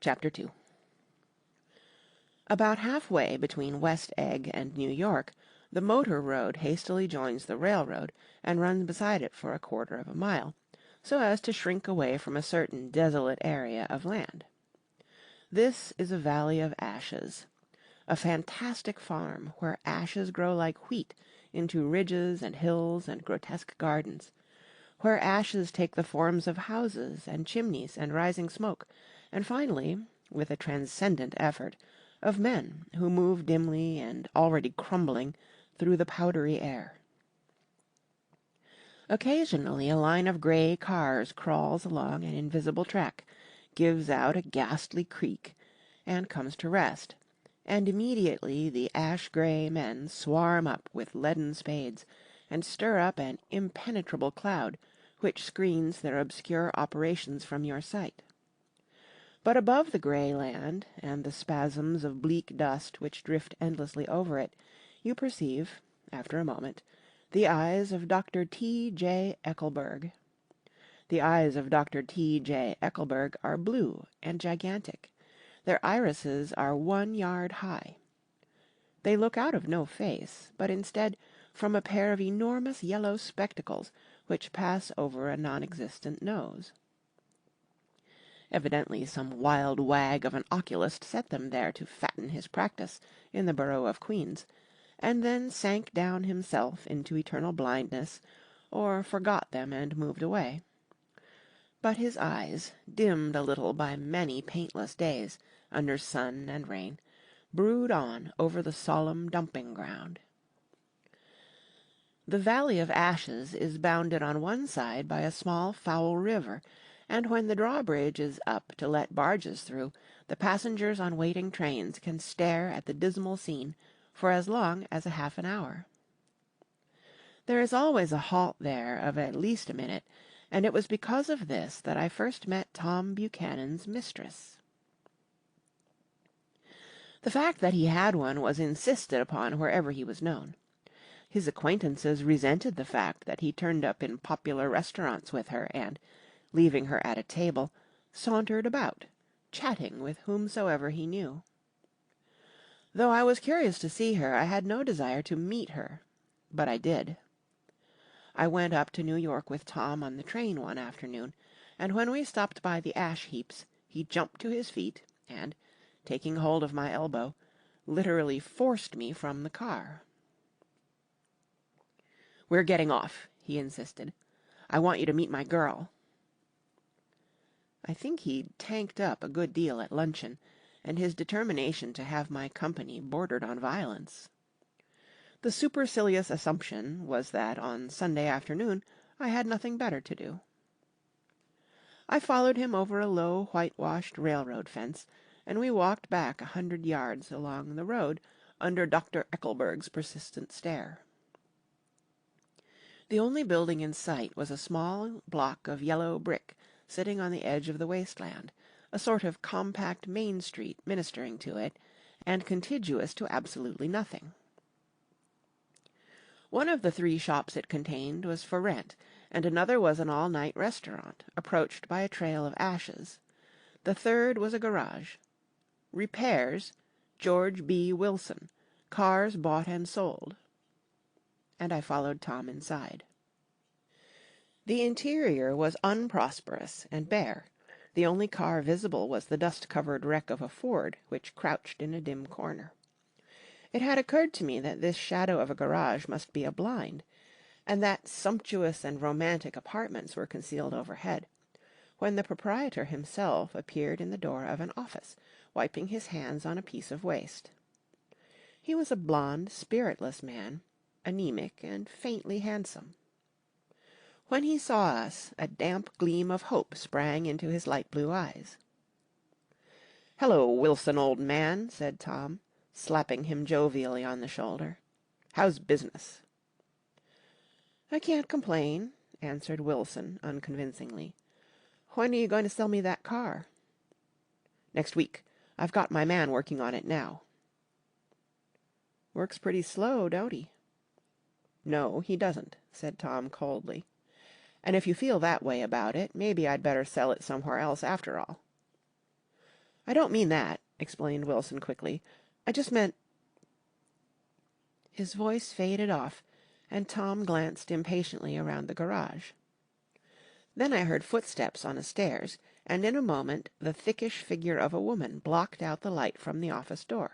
Chapter 2 About halfway between West Egg and New York, the motor road hastily joins the railroad and runs beside it for a quarter of a mile, so as to shrink away from a certain desolate area of land. This is a valley of ashes, a fantastic farm where ashes grow like wheat into ridges and hills and grotesque gardens, where ashes take the forms of houses and chimneys and rising smoke, and finally, with a transcendent effort, of men who move dimly and already crumbling through the powdery air. Occasionally a line of grey cars crawls along an invisible track, gives out a ghastly creak, and comes to rest, and immediately the ash-grey men swarm up with leaden spades, and stir up an impenetrable cloud, which screens their obscure operations from your sight. But above the grey land, and the spasms of bleak dust which drift endlessly over it, you perceive, after a moment, the eyes of Dr. T. J. Eckelberg. The eyes of Dr. T. J. Eckelberg are blue and gigantic. Their irises are 1 yard high. They look out of no face, but instead from a pair of enormous yellow spectacles which pass over a non-existent nose. Evidently some wild wag of an oculist set them there to fatten his practice in the borough of Queens, and then sank down himself into eternal blindness, or forgot them and moved away. But his eyes, dimmed a little by many paintless days, under sun and rain, brood on over the solemn dumping-ground. The Valley of Ashes is bounded on one side by a small foul river, and when the drawbridge is up to let barges through, the passengers on waiting trains can stare at the dismal scene for as long as a half an hour. There is always a halt there of at least a minute, and it was because of this that I first met Tom Buchanan's mistress. The fact that he had one was insisted upon wherever he was known. His acquaintances resented the fact that he turned up in popular restaurants with her and, leaving her at a table, sauntered about, chatting with whomsoever he knew. Though I was curious to see her, I had no desire to meet her, but I did. I went up to New York with Tom on the train one afternoon, and when we stopped by the ash-heaps, he jumped to his feet and, taking hold of my elbow, literally forced me from the car. "We're getting off," he insisted. "I want you to meet my girl." I think he'd tanked up a good deal at luncheon, and his determination to have my company bordered on violence. The supercilious assumption was that on Sunday afternoon I had nothing better to do. I followed him over a low whitewashed railroad fence, and we walked back 100 yards along the road under Dr. Eckelberg's persistent stare. The only building in sight was a small block of yellow brick sitting on the edge of the wasteland, a sort of compact Main Street ministering to it, and contiguous to absolutely nothing. One of the 3 shops it contained was for rent, and another was an all-night restaurant, approached by a trail of ashes. The third was a garage. Repairs, George B. Wilson, cars bought and sold. And I followed Tom inside. The interior was unprosperous and bare. The only car visible was the dust-covered wreck of a Ford, which crouched in a dim corner. It had occurred to me that this shadow of a garage must be a blind, and that sumptuous and romantic apartments were concealed overhead, when the proprietor himself appeared in the door of an office, wiping his hands on a piece of waste. He was a blond, spiritless man, anemic and faintly handsome. When he saw us, a damp gleam of hope sprang into his light blue eyes. "Hello, Wilson, old man," said Tom, slapping him jovially on the shoulder. "How's business?" "I can't complain," answered Wilson unconvincingly. "When are you going to sell me that car?" "Next week. I've got my man working on it now." "Works pretty slow, don't he?" "No, he doesn't," said Tom coldly. "And if you feel that way about it, maybe I'd better sell it somewhere else after all." "I don't mean that," explained Wilson quickly. "I just meant—" His voice faded off, and Tom glanced impatiently around the garage. Then I heard footsteps on the stairs, and in a moment the thickish figure of a woman blocked out the light from the office door.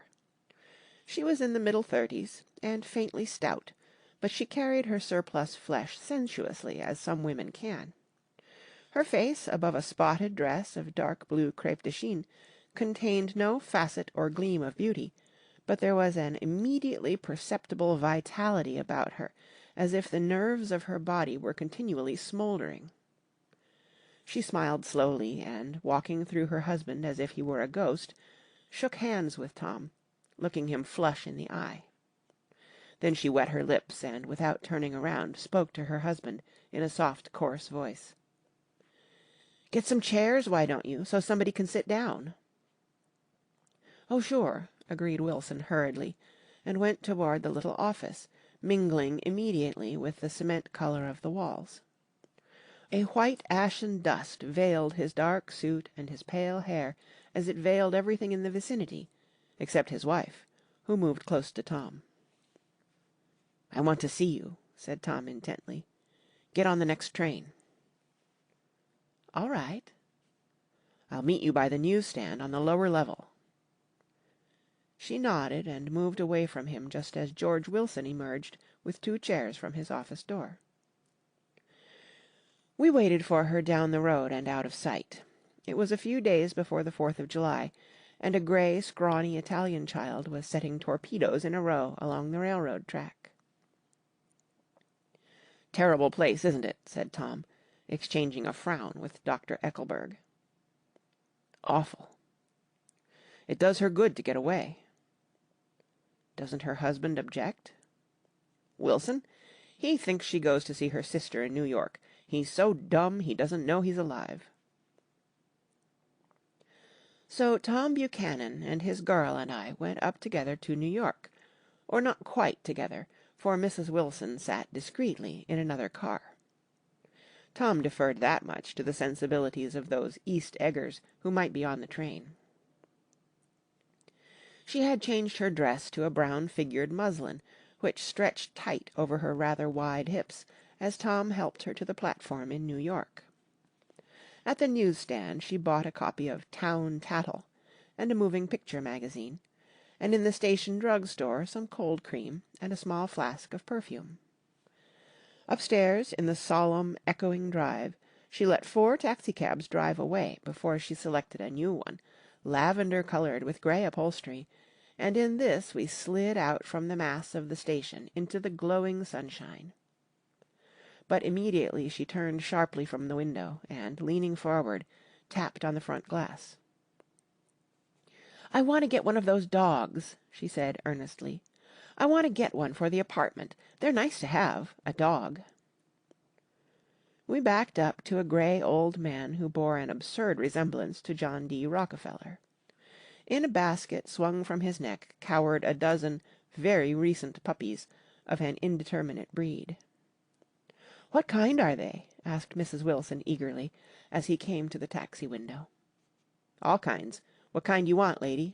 She was in the middle 30s, and faintly stout, but she carried her surplus flesh sensuously, as some women can. Her face, above a spotted dress of dark blue crêpe de chine, contained no facet or gleam of beauty, but there was an immediately perceptible vitality about her, as if the nerves of her body were continually smouldering. She smiled slowly, and, walking through her husband as if he were a ghost, shook hands with Tom, looking him flush in the eye. Then she wet her lips, and, without turning around, spoke to her husband in a soft, coarse voice. "Get some chairs, why don't you, so somebody can sit down?" "Oh, sure," agreed Wilson hurriedly, and went toward the little office, mingling immediately with the cement color of the walls. A white ashen dust veiled his dark suit and his pale hair as it veiled everything in the vicinity, except his wife, who moved close to Tom. "I want to see you," said Tom intently. "Get on the next train." "All right." "I'll meet you by the newsstand on the lower level." She nodded and moved away from him just as George Wilson emerged with 2 chairs from his office door. We waited for her down the road and out of sight. It was a few days before the 4th of July, and a gray, scrawny Italian child was setting torpedoes in a row along the railroad track. "Terrible place, isn't it?" said Tom, exchanging a frown with Dr. Eckelberg. "Awful." "It does her good to get away." "Doesn't her husband object?" "Wilson? He thinks she goes to see her sister in New York. He's so dumb he doesn't know he's alive." So Tom Buchanan and his girl and I went up together to New York, or not quite together, for Mrs. Wilson sat discreetly in another car. Tom deferred that much to the sensibilities of those East Eggers who might be on the train. She had changed her dress to a brown-figured muslin, which stretched tight over her rather wide hips, as Tom helped her to the platform in New York. At the newsstand she bought a copy of Town Tattle and a moving picture magazine, and in the station drug-store some cold cream and a small flask of perfume. Upstairs, in the solemn, echoing drive, she let 4 taxicabs drive away before she selected a new one, lavender-colored with grey upholstery, and in this we slid out from the mass of the station into the glowing sunshine. But immediately she turned sharply from the window, and, leaning forward, tapped on the front glass. "I want to get one of those dogs," she said earnestly. "I want to get one for the apartment. They're nice to have, a dog." We backed up to a grey old man who bore an absurd resemblance to John D. Rockefeller. In a basket swung from his neck cowered a dozen very recent puppies of an indeterminate breed. "What kind are they?" asked Mrs. Wilson eagerly, as he came to the taxi window. "All kinds. What kind you want, lady?"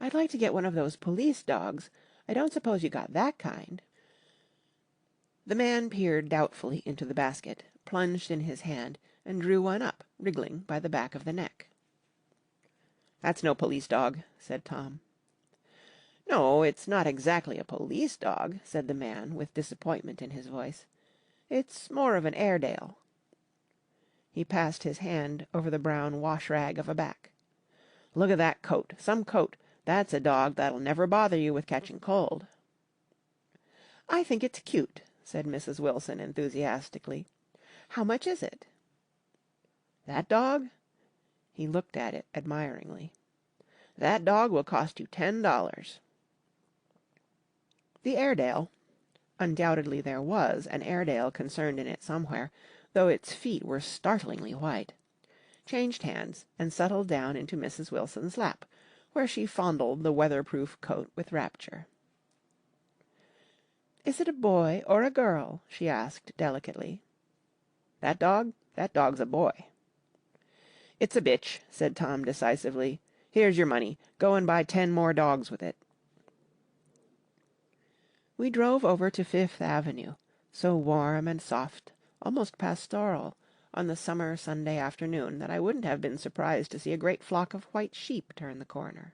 "I'd like to get one of those police dogs. I don't suppose you got that kind." The man peered doubtfully into the basket, plunged in his hand, and drew one up, wriggling by the back of the neck. "That's no police dog," said Tom. "No, it's not exactly a police dog," said the man, with disappointment in his voice. "It's more of an Airedale." He passed his hand over the brown wash-rag of a back. "Look at that coat. Some coat. That's a dog that'll never bother you with catching cold." "I think it's cute," said Mrs. Wilson enthusiastically. "How much is it?" "That dog?" He looked at it admiringly. "That dog will cost you $10. The Airedale, undoubtedly there was an Airedale concerned in it somewhere, though its feet were startlingly white, changed hands and settled down into Mrs. Wilson's lap, where she fondled the weatherproof coat with rapture. "Is it a boy or a girl?" she asked delicately. "That dog? That dog's a boy." "It's a bitch," said Tom decisively. "Here's your money. Go and buy 10 more dogs with it." We drove over to Fifth Avenue, so warm and soft, almost pastoral, on the summer Sunday afternoon that I wouldn't have been surprised to see a great flock of white sheep turn the corner.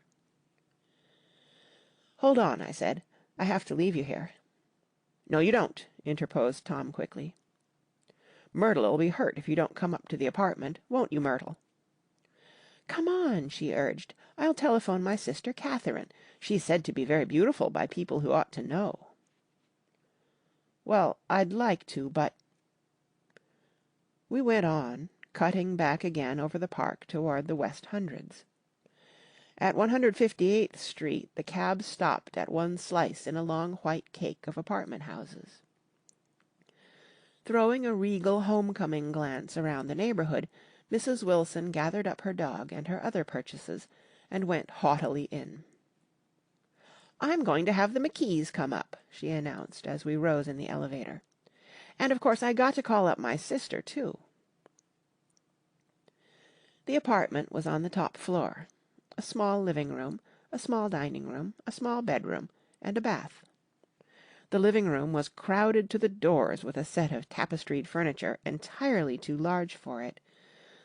"Hold on," I said. "I have to leave you here." "No, you don't," interposed Tom quickly. "Myrtle'll be hurt if you don't come up to the apartment. Won't you, Myrtle?" "Come on," she urged. "I'll telephone my sister Catherine. She's said to be very beautiful by people who ought to know." "Well, I'd like to, but—" We went on, cutting back again over the park toward the West Hundreds. At 158th Street the cab stopped at one slice in a long white cake of apartment houses. Throwing a regal homecoming glance around the neighborhood, Mrs. Wilson gathered up her dog and her other purchases and went haughtily in. "I'm going to have the McKees come up," she announced as we rose in the elevator. "And of course I got to call up my sister, too." The apartment was on the top floor. A small living room, a small dining room, a small bedroom, and a bath. The living room was crowded to the doors with a set of tapestried furniture entirely too large for it,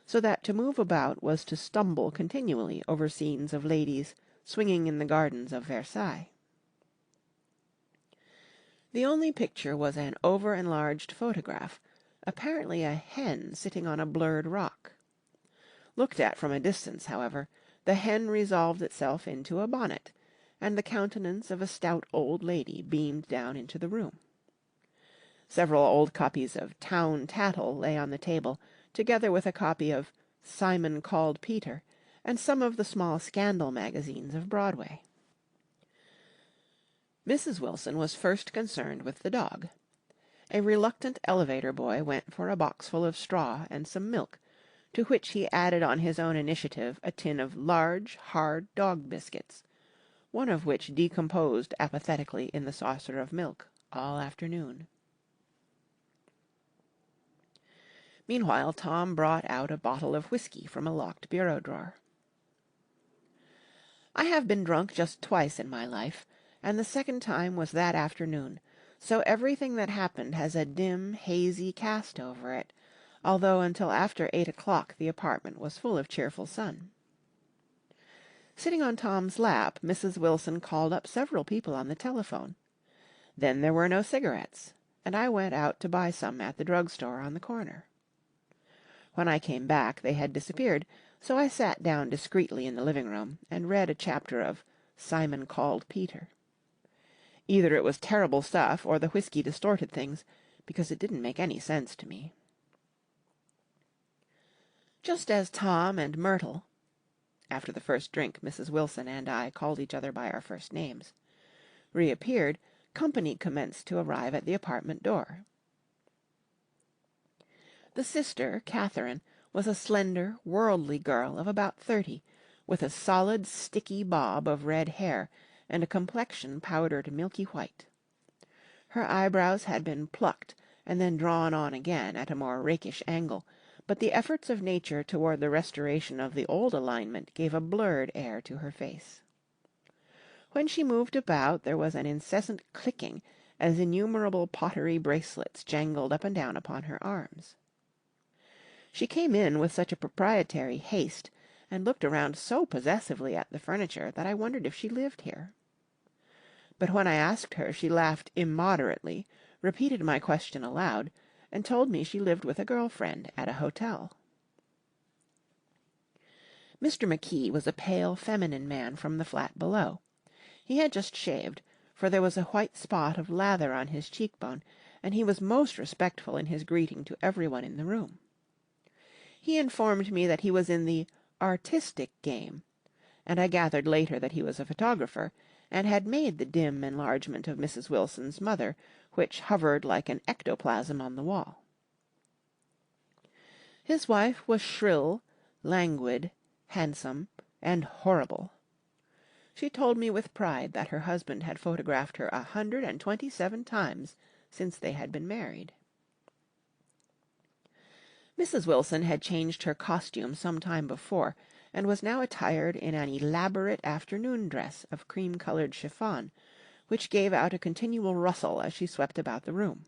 so that to move about was to stumble continually over scenes of ladies swinging in the gardens of Versailles. The only picture was an over-enlarged photograph, apparently a hen sitting on a blurred rock. Looked at from a distance, however, the hen resolved itself into a bonnet, and the countenance of a stout old lady beamed down into the room. Several old copies of Town Tattle lay on the table, together with a copy of Simon Called Peter, and some of the small scandal magazines of Broadway. Mrs. Wilson was first concerned with the dog. A reluctant elevator boy went for a boxful of straw and some milk, to which he added on his own initiative a tin of large, hard dog biscuits, one of which decomposed apathetically in the saucer of milk all afternoon. Meanwhile Tom brought out a bottle of whiskey from a locked bureau drawer. "I have been drunk just twice in my life, and the second time was that afternoon, so everything that happened has a dim, hazy cast over it, although until after 8 o'clock the apartment was full of cheerful sun." Sitting on Tom's lap, Mrs. Wilson called up several people on the telephone. Then there were no cigarettes, and I went out to buy some at the drugstore on the corner. When I came back they had disappeared, so I sat down discreetly in the living room and read a chapter of Simon Called Peter. Either it was terrible stuff or the whiskey distorted things, because it didn't make any sense to me. Just as Tom and Myrtle (after the first drink Mrs. Wilson and I called each other by our first names) reappeared, company commenced to arrive at the apartment door. The sister, Catherine, was a slender, worldly girl of about 30, with a solid, sticky bob of red hair and a complexion powdered milky white. Her eyebrows had been plucked and then drawn on again at a more rakish angle, but the efforts of nature toward the restoration of the old alignment gave a blurred air to her face. When she moved about there was an incessant clicking as innumerable pottery bracelets jangled up and down upon her arms. She came in with such a proprietary haste, and looked around so possessively at the furniture that I wondered if she lived here. But when I asked her, she laughed immoderately, repeated my question aloud, and told me she lived with a girl-friend at a hotel. Mr. McKee was a pale, feminine man from the flat below. He had just shaved, for there was a white spot of lather on his cheekbone, and he was most respectful in his greeting to everyone in the room. He informed me that he was in the artistic game, and I gathered later that he was a photographer, and had made the dim enlargement of Mrs. Wilson's mother, which hovered like an ectoplasm on the wall. His wife was shrill, languid, handsome, and horrible. She told me with pride that her husband had photographed her 127 times since they had been married. Mrs. Wilson had changed her costume some time before, and was now attired in an elaborate afternoon dress of cream-coloured chiffon, which gave out a continual rustle as she swept about the room.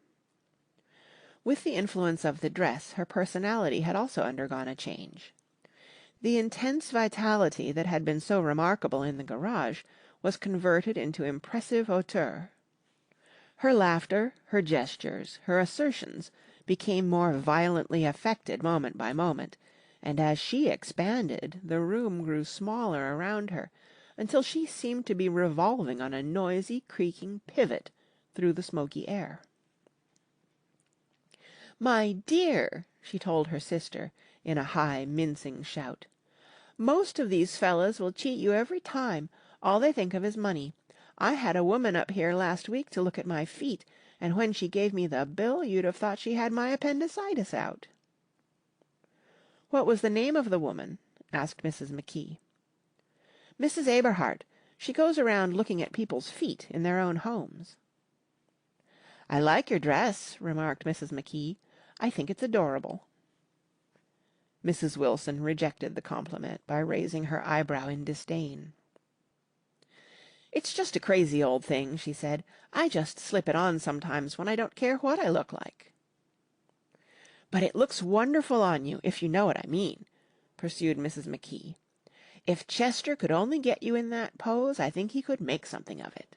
With the influence of the dress, her personality had also undergone a change. The intense vitality that had been so remarkable in the garage was converted into impressive hauteur. Her laughter, her gestures, her assertions became more violently affected moment by moment, and as she expanded, the room grew smaller around her, until she seemed to be revolving on a noisy, creaking pivot through the smoky air. "My dear," she told her sister, in a high, mincing shout, "most of these fellas will cheat you every time. All they think of is money. I had a woman up here last week to look at my feet, and when she gave me the bill you'd have thought she had my appendicitis out." "What was the name of the woman?" asked Mrs. McKee. "Mrs. Aberhart. She goes around looking at people's feet in their own homes." "I like your dress," remarked Mrs. McKee. "I think it's adorable." Mrs. Wilson rejected the compliment by raising her eyebrow in disdain. "It's just a crazy old thing," she said. "I just slip it on sometimes when I don't care what I look like." "But it looks wonderful on you, if you know what I mean," pursued Mrs. McKee. "If Chester could only get you in that pose, I think he could make something of it."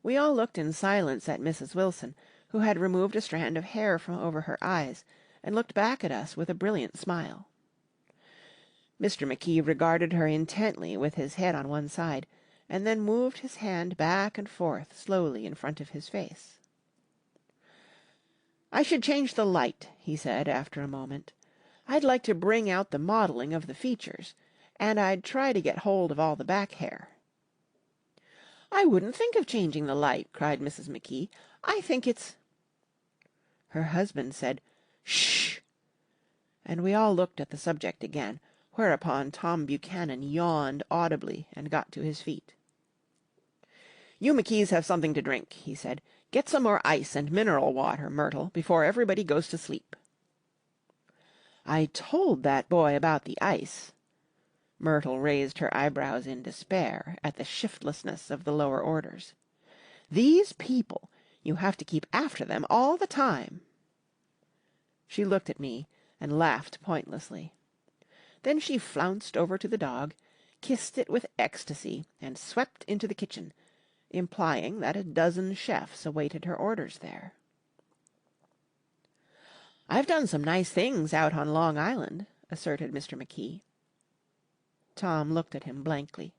We all looked in silence at Mrs. Wilson, who had removed a strand of hair from over her eyes, and looked back at us with a brilliant smile. Mr. McKee regarded her intently with his head on one side, and then moved his hand back and forth slowly in front of his face. "I should change the light," he said after a moment. "I'd like to bring out the modelling of the features, and I'd try to get hold of all the back hair." "I wouldn't think of changing the light," cried Mrs. McKee. "I think it's—" Her husband said, "Shh!" and we all looked at the subject again, whereupon Tom Buchanan yawned audibly and got to his feet. "You McKees have something to drink," he said. "Get some more ice and mineral water, Myrtle, before everybody goes to sleep." "I told that boy about the ice." Myrtle raised her eyebrows in despair at the shiftlessness of the lower orders. "These people! You have to keep after them all the time." She looked at me and laughed pointlessly. Then she flounced over to the dog, kissed it with ecstasy, and swept into the kitchen, implying that a dozen chefs awaited her orders there. "I've done some nice things out on Long Island," asserted Mr. McKee. Tom looked at him blankly.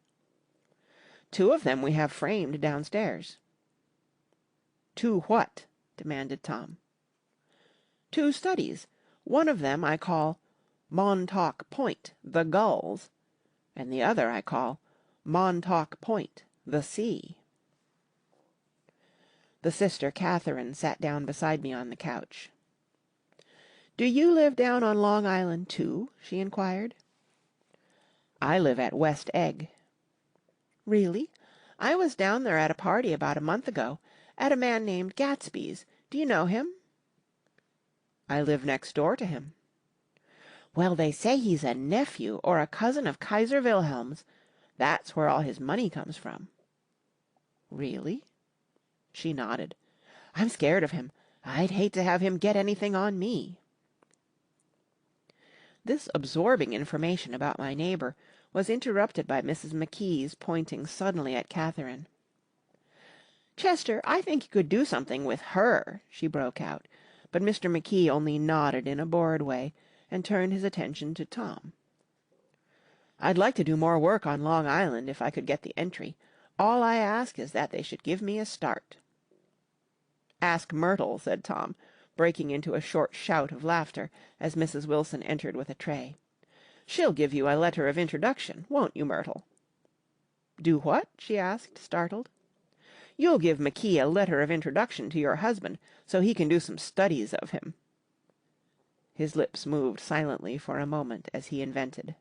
"Two of them we have framed downstairs." "Two what?" demanded Tom. "Two studies. One of them I call Montauk Point, the Gulls, and the other I call Montauk Point, the Sea." The sister Catherine sat down beside me on the couch. "Do you live down on Long Island, too?" she inquired. "I live at West Egg." "Really? I was down there at a party about a month ago, at a man named Gatsby's. Do you know him?" "I live next door to him." "Well, they say he's a nephew or a cousin of Kaiser Wilhelm's. That's where all his money comes from." "Really?" She nodded. "I'm scared of him. I'd hate to have him get anything on me." This absorbing information about my neighbour was interrupted by Mrs. McKee's pointing suddenly at Catherine. "Chester, I think you could do something with her," she broke out, but Mr. McKee only nodded in a bored way, and turned his attention to Tom. "I'd like to do more work on Long Island if I could get the entry. All I ask is that they should give me a start." "Ask Myrtle," said Tom, breaking into a short shout of laughter as Mrs. Wilson entered with a tray. "She'll give you a letter of introduction, won't you, Myrtle?" "Do what?" she asked, startled. "You'll give McKee a letter of introduction to your husband, so he can do some studies of him." His lips moved silently for a moment as he invented.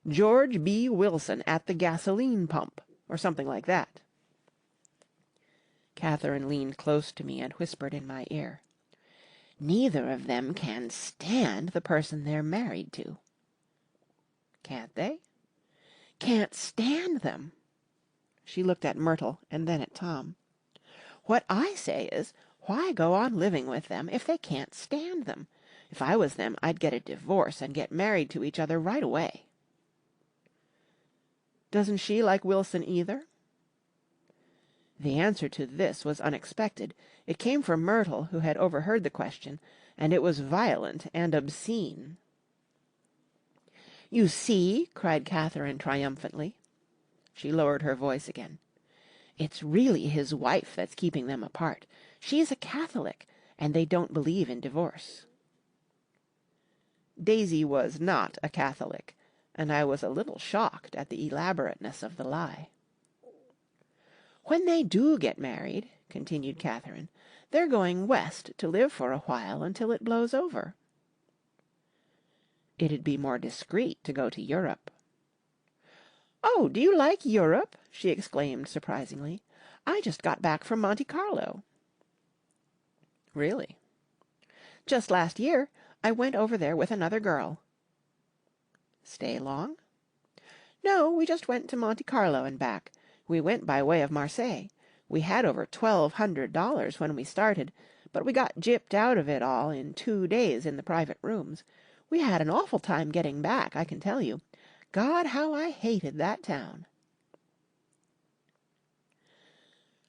"George B. Wilson at the gasoline pump," or something like that. Catherine leaned close to me and whispered in my ear. Neither of them can stand the person they're married to. Can't they? Can't stand them. She looked at Myrtle and then at Tom. What I say is, why go on living with them if they can't stand them? If I was them, I'd get a divorce and get married to each other right away. Doesn't she like Wilson either? The answer to this was unexpected. It came from Myrtle, who had overheard the question, and it was violent and obscene. "You see," cried Catherine triumphantly. She lowered her voice again. "It's really his wife that's keeping them apart. She's a Catholic, and they don't believe in divorce." Daisy was not a Catholic, and I was a little shocked at the elaborateness of the lie. "When they do get married," continued Catherine, "they're going west to live for a while until it blows over." "It'd be more discreet to go to Europe." "Oh, do you like Europe?" she exclaimed surprisingly. "I just got back from Monte Carlo." "Really?" "Just last year. I went over there with another girl." "Stay long?" "No, we just went to Monte Carlo and back. We went by way of Marseille. We had over $1,200 when we started, but we got gypped out of it all in 2 days in the private rooms. We had an awful time getting back, I can tell you. God, how I hated that town."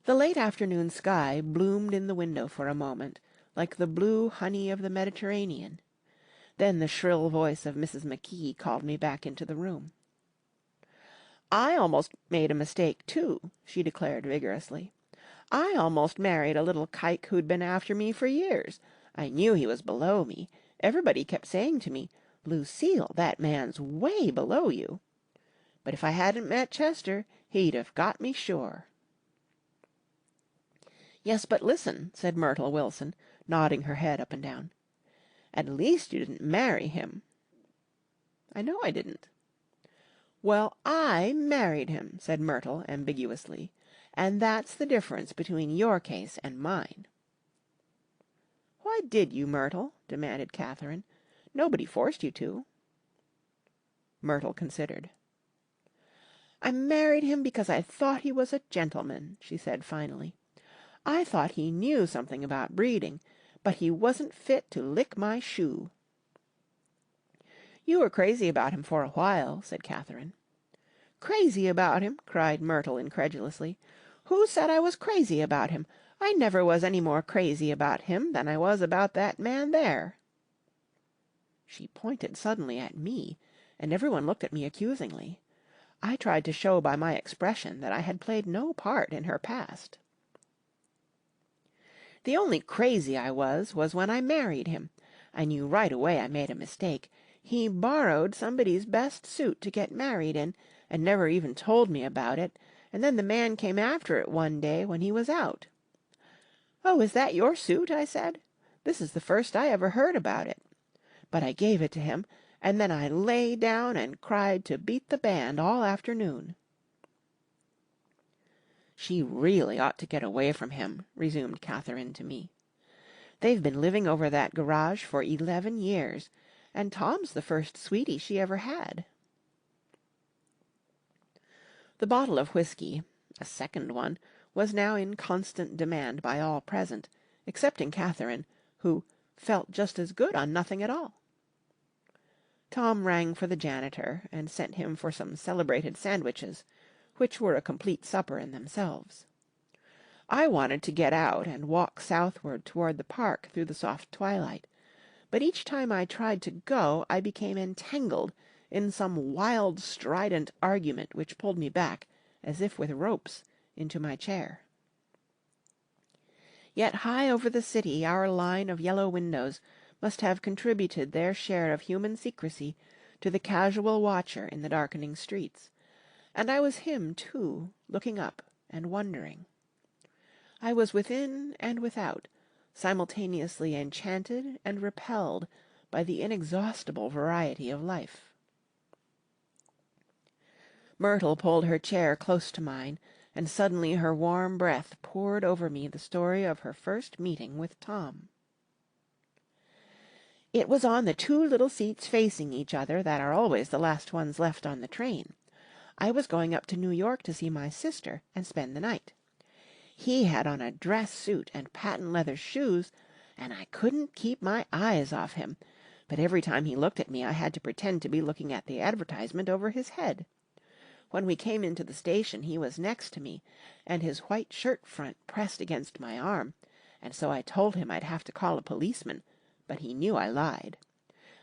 The late afternoon sky bloomed in the window for a moment, like the blue honey of the Mediterranean. Then the shrill voice of Mrs. McKee called me back into the room. "I almost made a mistake, too," she declared vigorously. "I almost married a little kike who'd been after me for years. I knew he was below me. Everybody kept saying to me, 'Lucille, that man's way below you.' But if I hadn't met Chester, he'd have got me sure." "Yes, but listen," said Myrtle Wilson, nodding her head up and down. "At least you didn't marry him." "I know I didn't." "Well, I married him," said Myrtle ambiguously, "and that's the difference between your case and mine." "Why did you, Myrtle?" demanded Catherine. "Nobody forced you to." Myrtle considered. "I married him because I thought he was a gentleman," she said finally. "I thought he knew something about breeding, but he wasn't fit to lick my shoe." "You were crazy about him for a while," said Catherine. "Crazy about him?" cried Myrtle incredulously. "Who said I was crazy about him? I never was any more crazy about him than I was about that man there." She pointed suddenly at me, and everyone looked at me accusingly. I tried to show by my expression that I had played no part in her past. "The only crazy I was when I married him. I knew right away I made a mistake. He borrowed somebody's best suit to get married in, and never even told me about it, and then the man came after it one day when he was out. 'Oh, is that your suit?' I said. 'This is the first I ever heard about it.' But I gave it to him, and then I lay down and cried to beat the band all afternoon." "She really ought to get away from him," resumed Catherine to me. "They've been living over that garage for 11 years, and Tom's the first sweetie she ever had." The bottle of whiskey, a second one, was now in constant demand by all present, excepting Catherine, who "felt just as good on nothing at all." Tom rang for the janitor, and sent him for some celebrated sandwiches, which were a complete supper in themselves. I wanted to get out and walk southward toward the park through the soft twilight, but each time I tried to go I became entangled in some wild strident argument which pulled me back, as if with ropes, into my chair. Yet high over the city our line of yellow windows must have contributed their share of human secrecy to the casual watcher in the darkening streets, and I was him, too, looking up and wondering. I was within and without, simultaneously enchanted and repelled by the inexhaustible variety of life. Myrtle pulled her chair close to mine, and suddenly her warm breath poured over me the story of her first meeting with Tom. It was on the two little seats facing each other that are always the last ones left on the train. I was going up to New York to see my sister and spend the night. He had on a dress suit and patent leather shoes, and I couldn't keep my eyes off him, but every time he looked at me I had to pretend to be looking at the advertisement over his head. When we came into the station he was next to me, and his white shirt front pressed against my arm, and so I told him I'd have to call a policeman, but he knew I lied.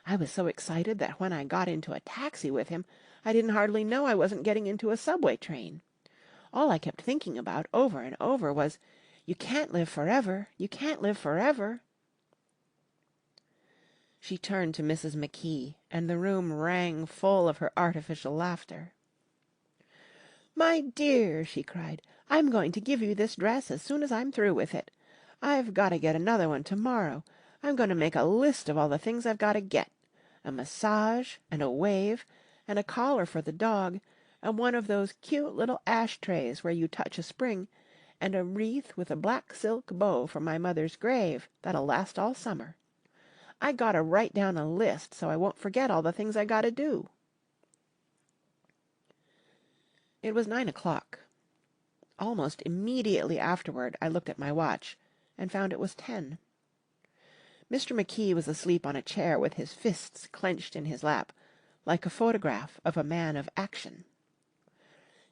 I was so excited that when I got into a taxi with him, I didn't hardly know I wasn't getting into a subway train. All I kept thinking about over and over was, "You can't live forever, you can't live forever." She turned to Mrs. McKee, and the room rang full of her artificial laughter. "My dear," she cried, "I'm going to give you this dress as soon as I'm through with it. I've got to get another one tomorrow. I'm going to make a list of all the things I've got to get. A massage, and a wave, and a collar for the dog, and one of those cute little ashtrays where you touch a spring, and a wreath with a black silk bow for my mother's grave that'll last all summer. I got to write down a list so I won't forget all the things I got to do." It was 9 o'clock. Almost immediately afterward I looked at my watch, and found it was 10. Mr. McKee was asleep on a chair with his fists clenched in his lap, like a photograph of a man of action.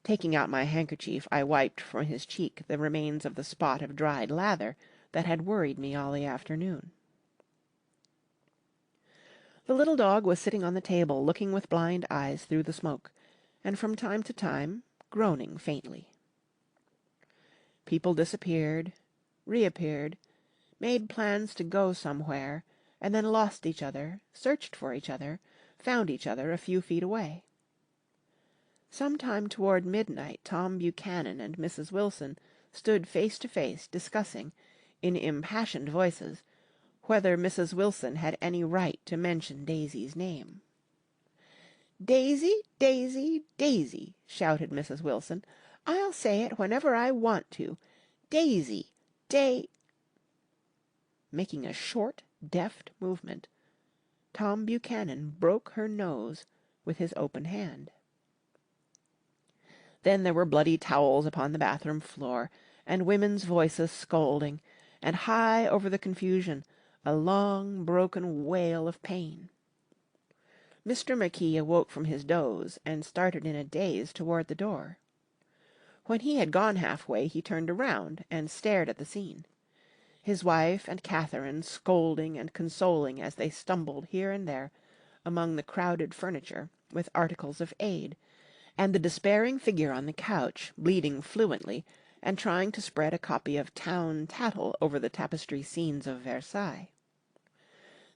Taking out my handkerchief, I wiped from his cheek the remains of the spot of dried lather that had worried me all the afternoon. The little dog was sitting on the table looking with blind eyes through the smoke, and from time to time groaning faintly. People disappeared, reappeared, made plans to go somewhere, and then lost each other, searched for each other, found each other a few feet away. Sometime toward midnight Tom Buchanan and Mrs. Wilson stood face to face discussing, in impassioned voices, whether Mrs. Wilson had any right to mention Daisy's name. "Daisy, Daisy, Daisy," shouted Mrs. Wilson. "I'll say it whenever I want to. Daisy, Making a short, deft movement, Tom Buchanan broke her nose with his open hand. Then there were bloody towels upon the bathroom floor, and women's voices scolding, and high over the confusion a long, broken wail of pain. Mr. McKee awoke from his doze and started in a daze toward the door. When he had gone halfway he turned around and stared at the scene. His wife and Catherine scolding and consoling as they stumbled here and there among the crowded furniture with articles of aid, and the despairing figure on the couch bleeding fluently and trying to spread a copy of Town Tattle over the tapestry scenes of Versailles.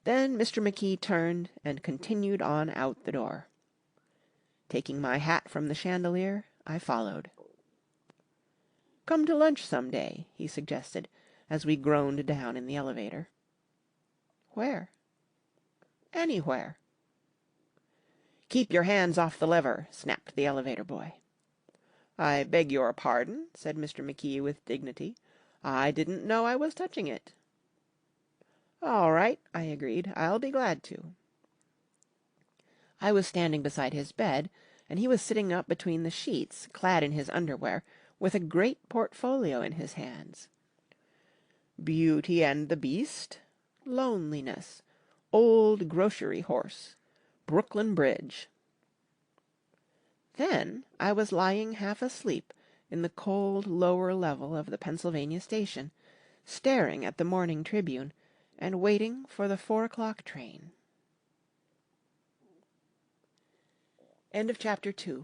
Then Mr. McKee turned and continued on out the door. Taking my hat from the chandelier, I followed. "Come to lunch some day," he suggested, as we groaned down in the elevator. "Where?" "Anywhere." "Keep your hands off the lever," snapped the elevator boy. "I beg your pardon," said Mr. McKee with dignity. "I didn't know I was touching it." "All right," I agreed. "I'll be glad to." I was standing beside his bed, and he was sitting up between the sheets, clad in his underwear, with a great portfolio in his hands. "Beauty and the Beast," "Loneliness," "Old Grocery Horse," "Brooklyn Bridge." Then I was lying half asleep in the cold lower level of the Pennsylvania station, staring at the Morning Tribune, and waiting for the 4 o'clock train. End of chapter 2.